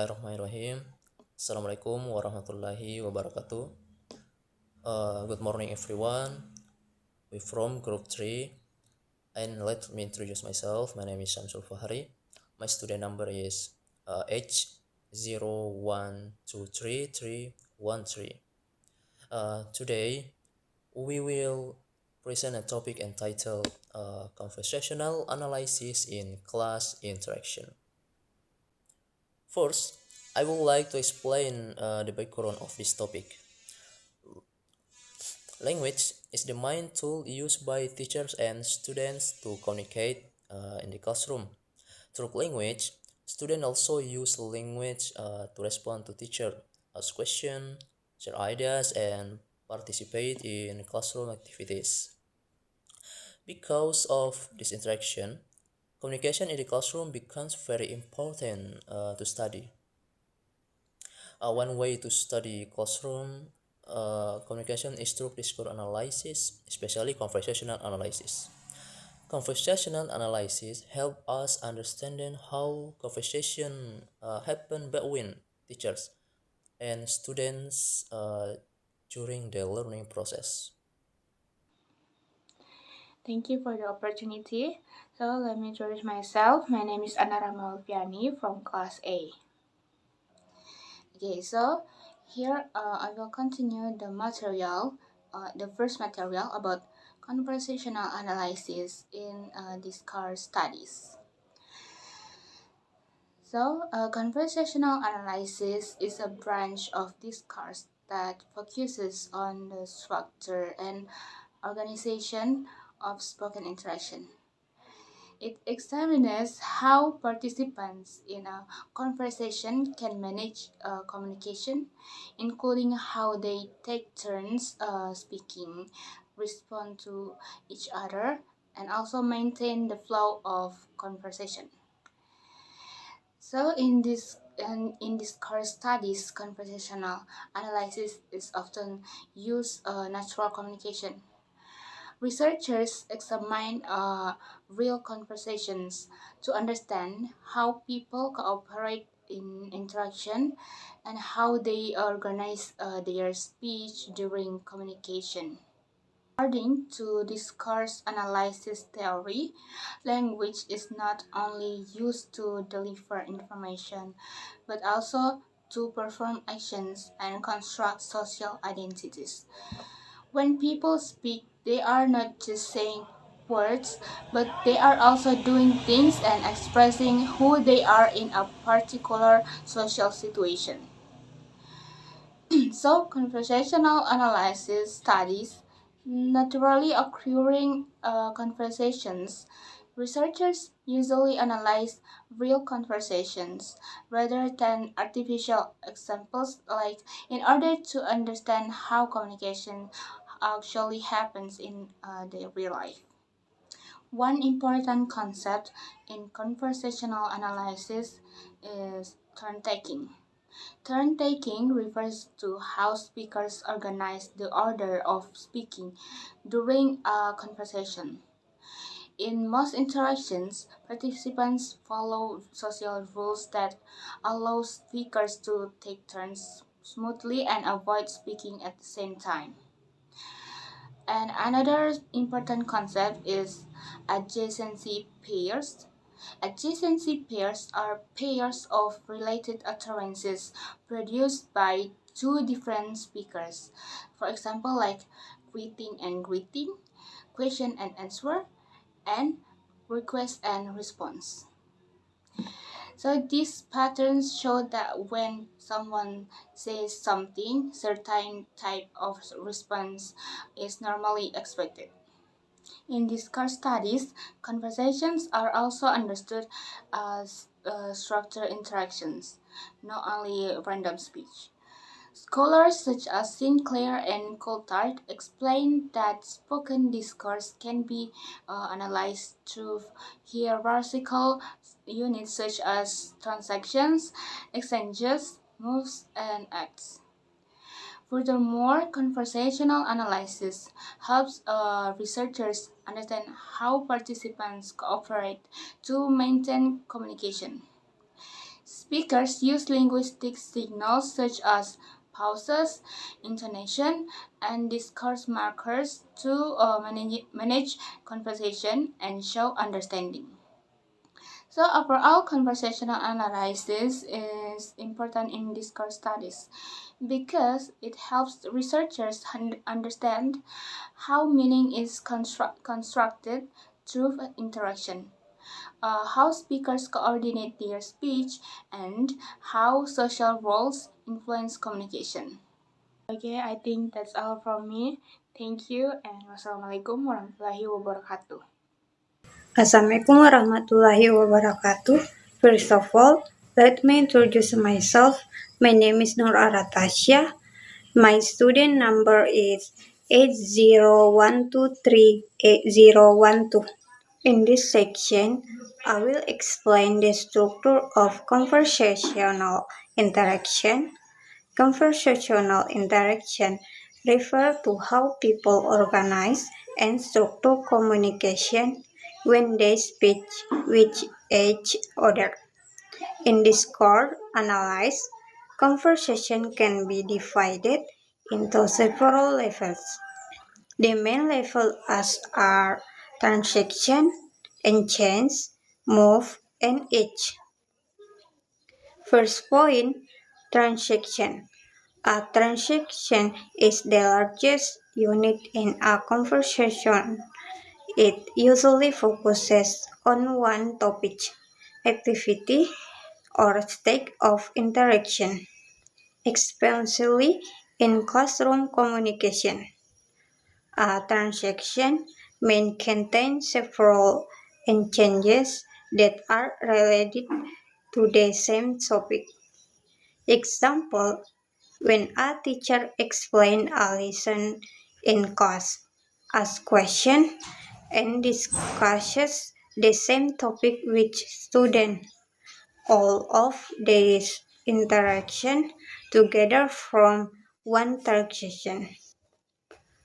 Bismillahirrahmanirrahim. Assalamualaikum warahmatullahi wabarakatuh. Good morning, everyone. We're from Group 3, and let me introduce myself. My name is Shamsul Fahri. My student number is H01233313. Today, we will present a topic entitled Conversational Analysis in Class Interaction. First, I would like to explain the background of this topic. Language is the main tool used by teachers and students to communicate in the classroom. Through language, students also use language to respond to teacher, ask questions, share ideas, and participate in classroom activities. Because of this interaction, communication in the classroom becomes very important to study. One way to study classroom communication is through discourse analysis, especially conversational analysis. Conversational analysis help us understanding how conversation happen between teachers and students during the learning process. Thank you for the opportunity. So let me introduce myself. My name is Anara Malviani from Class A. Okay, so here I will continue the first material about conversational analysis in discourse studies. So, conversational analysis is a branch of discourse that focuses on the structure and organization of spoken interaction. It examines how participants in a conversation can manage communication, including how they take turns speaking, respond to each other, and also maintain the flow of conversation. So in this course studies, conversational analysis is often used natural communication. Researchers examine real conversations to understand how people cooperate in interaction and how they organize their speech during communication. According to discourse analysis theory, language is not only used to deliver information, but also to perform actions and construct social identities. When people speak, they are not just saying words, but they are also doing things and expressing who they are in a particular social situation. So, conversational analysis studies naturally occurring conversations. Researchers usually analyze real conversations rather than artificial examples, like in order to understand how communication actually happens in the real life. One important concept in conversational analysis is turn taking. Turn taking refers to how speakers organize the order of speaking during a conversation. In most interactions, participants follow social rules that allow speakers to take turns smoothly and avoid speaking at the same time. And another important concept is adjacency pairs. Adjacency pairs are pairs of related utterances produced by two different speakers. For example, like greeting and greeting, question and answer, and request and response. So these patterns show that when someone says something, certain type of response is normally expected. In discourse studies, conversations are also understood as structured interactions, not only random speech. Scholars such as Sinclair and Coulthard explain that spoken discourse can be analyzed through hierarchical units such as transactions, exchanges, moves, and acts. Furthermore, conversational analysis helps researchers understand how participants cooperate to maintain communication. Speakers use linguistic signals such as pauses, intonation, and discourse markers to manage conversation and show understanding. So overall, conversational analysis is important in discourse studies because it helps researchers understand how meaning is constructed through interaction, how speakers coordinate their speech, and how social roles influence communication. Okay, I think that's all from me. Thank you and wassalamualaikum warahmatullahi wabarakatuh. Assalamualaikum warahmatullahi wabarakatuh. First of all, let me introduce myself. My name is Nur Aratasya. My student number is 8012388012. In this section, I will explain the structure of conversational interaction. Conversational interaction refers to how people organize and structure communication when they speak with each other. In this core analysis, conversation can be divided into several levels. The main levels are transaction, exchange, move, and each. First point, transaction. A transaction is the largest unit in a conversation. It usually focuses on one topic, activity, or state of interaction, especially in classroom communication. A transaction may contain several exchanges that are related to the same topic. Example, when a teacher explains a lesson in class, asks questions, and discusses the same topic with students, all of these interaction together from one transaction.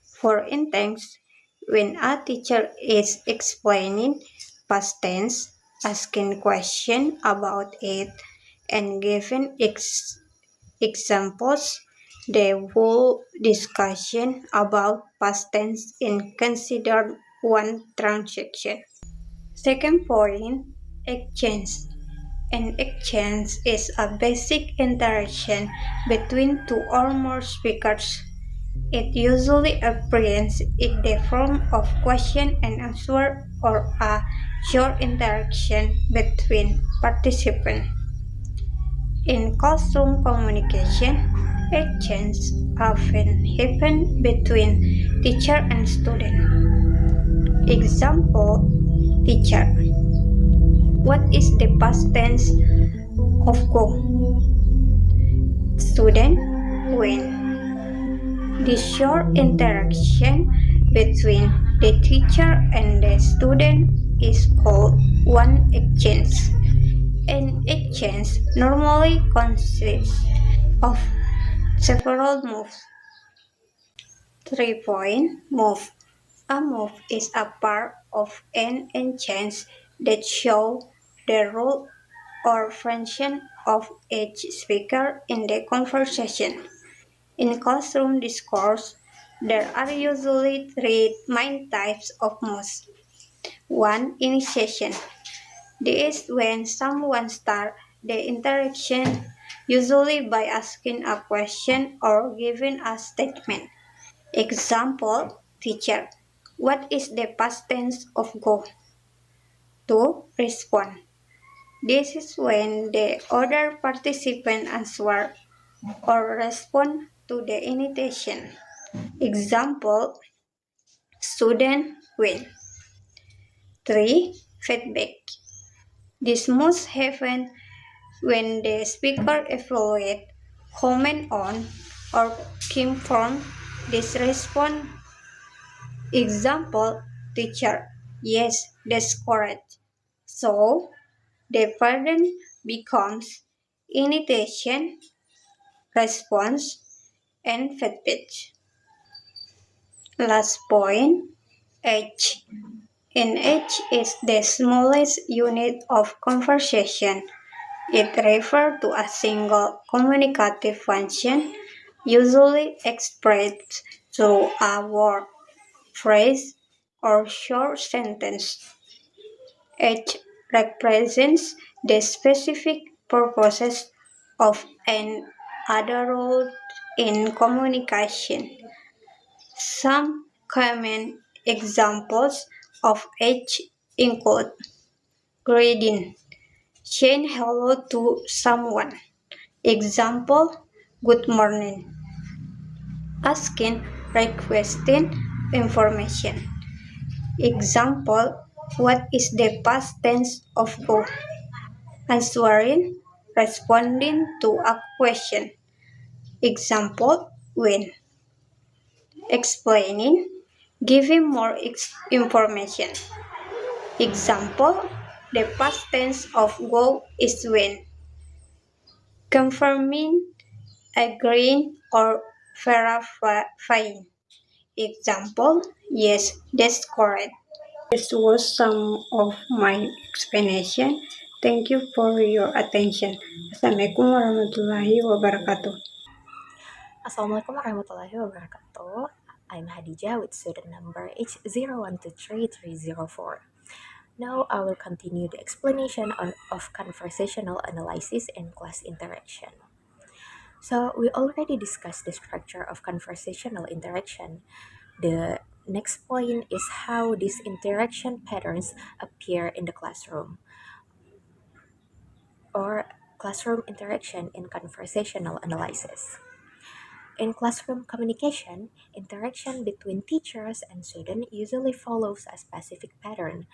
For instance, when a teacher is explaining past tense, asking questions about it, and giving examples, the whole discussion about past tense is considered one transaction. Second point, exchange. An exchange is a basic interaction between two or more speakers. It usually appears in the form of question and answer or a short interaction between participants. In classroom communication, exchanges often happen between teacher and student. Example, teacher. What is the past tense of go? Student, when. The short interaction between the teacher and the student is called one exchange. An exchange normally consists of several moves. 3 point move. A move is a part of an exchange that shows the role or function of each speaker in the conversation. In classroom discourse, there are usually three main types of moves. One, initiation. This is when someone starts the interaction, usually by asking a question or giving a statement. Example, teacher. What is the past tense of go? To respond. This is when the other participant answer or respond to the invitation. Example, student win. 3. Feedback. This must happen when the speaker evaluate, comment on, or confirm this response. Example, teacher. Yes, that's correct. So, the pattern becomes initiation, response, and feedback. Last point, age. In age is the smallest unit of conversation. It refers to a single communicative function, usually expressed through a word, phrase, or short sentence. Each represents the specific purposes of an other role in communication. Some common examples of each include greeting, saying hello to someone. Example, good morning. Asking, requesting information. Example, what is the past tense of go? Answering, responding to a question. Example, when. Explaining, giving more information. Example, the past tense of go is when. Confirming, agreeing, or verifying. Example, yes, that's correct. This was some of my explanation. Thank you for your attention. Assalamualaikum warahmatullahi wabarakatuh. Assalamualaikum warahmatullahi wabarakatuh. I'm Hadijah with student number H01233304. Now I will continue the explanation of conversational analysis and class interaction. So we already discussed the structure of conversational interaction. The next point is how these interaction patterns appear in the classroom or classroom interaction in conversational analysis. In classroom communication, interaction between teachers and students usually follows a specific pattern.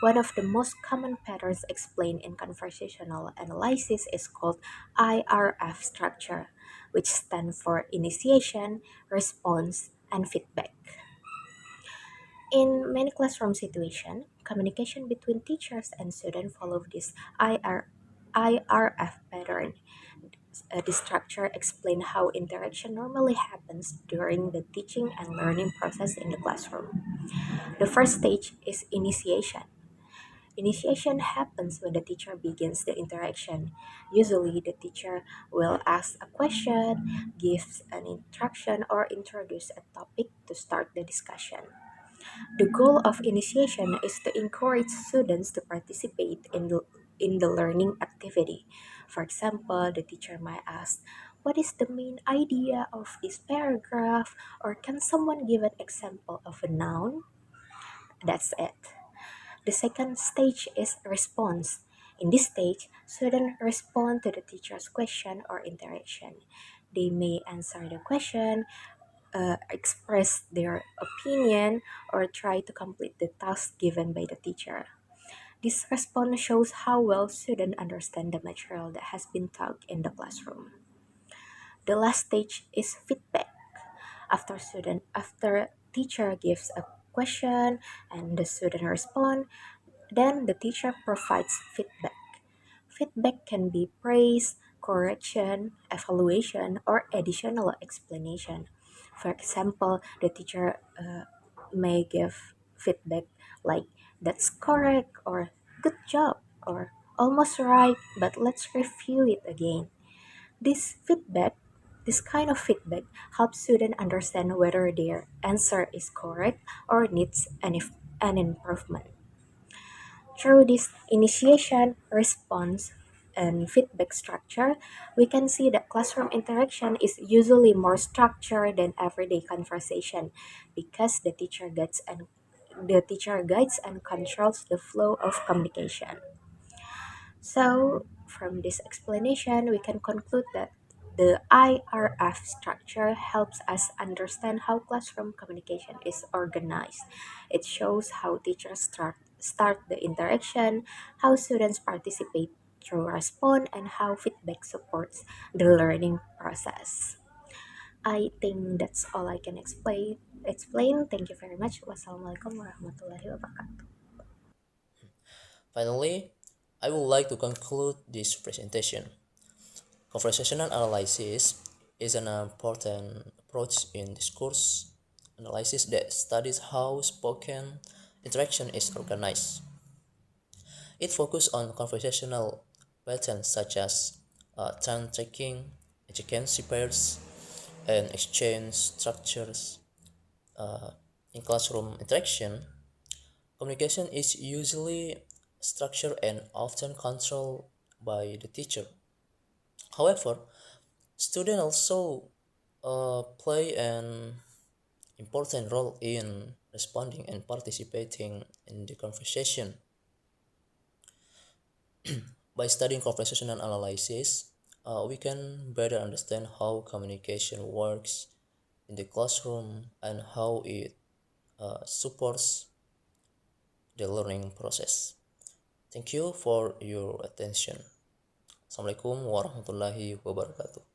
One of the most common patterns explained in conversational analysis is called IRF structure, which stands for initiation, response, and feedback. In many classroom situations, communication between teachers and students follow this IRF pattern. This structure explains how interaction normally happens during the teaching and learning process in the classroom. The first stage is initiation. Initiation happens when the teacher begins the interaction. Usually, the teacher will ask a question, gives an instruction, or introduce a topic to start the discussion. The goal of initiation is to encourage students to participate in the learning activity. For example, the teacher might ask, what is the main idea of this paragraph? Or can someone give an example of a noun? That's it. The second stage is response. In this stage, students respond to the teacher's question or interaction. They may answer the question, express their opinion, or try to complete the task given by the teacher. This response shows how well students understand the material that has been taught in the classroom. The last stage is feedback. After teacher gives a question and the student respond, then the teacher provides feedback. Feedback can be praise, correction, evaluation, or additional explanation. For example, the teacher may give feedback like, that's correct, or good job, or almost right, but let's review it again. This feedback, this kind of feedback helps students understand whether their answer is correct or needs an improvement. Through this initiation, response, and feedback structure, we can see that classroom interaction is usually more structured than everyday conversation because the teacher guides and controls the flow of communication. So, from this explanation, we can conclude that the IRF structure helps us understand how classroom communication is organized. It shows how teachers start the interaction, how students participate through respond, and how feedback supports the learning process. I think that's all I can explain. Thank you very much. Wassalamualaikum warahmatullahi wabarakatuh. Finally, I would like to conclude this presentation. Conversational analysis is an important approach in discourse analysis that studies how spoken interaction is organized. It focuses on conversational patterns such as turn taking, adjacency pairs, and exchange structures. In classroom interaction, communication is usually structured and often controlled by the teacher. However, students also play an important role in responding and participating in the conversation. By studying conversational analysis, we can better understand how communication works in the classroom and how it supports the learning process. Thank you for your attention. Assalamualaikum warahmatullahi wabarakatuh.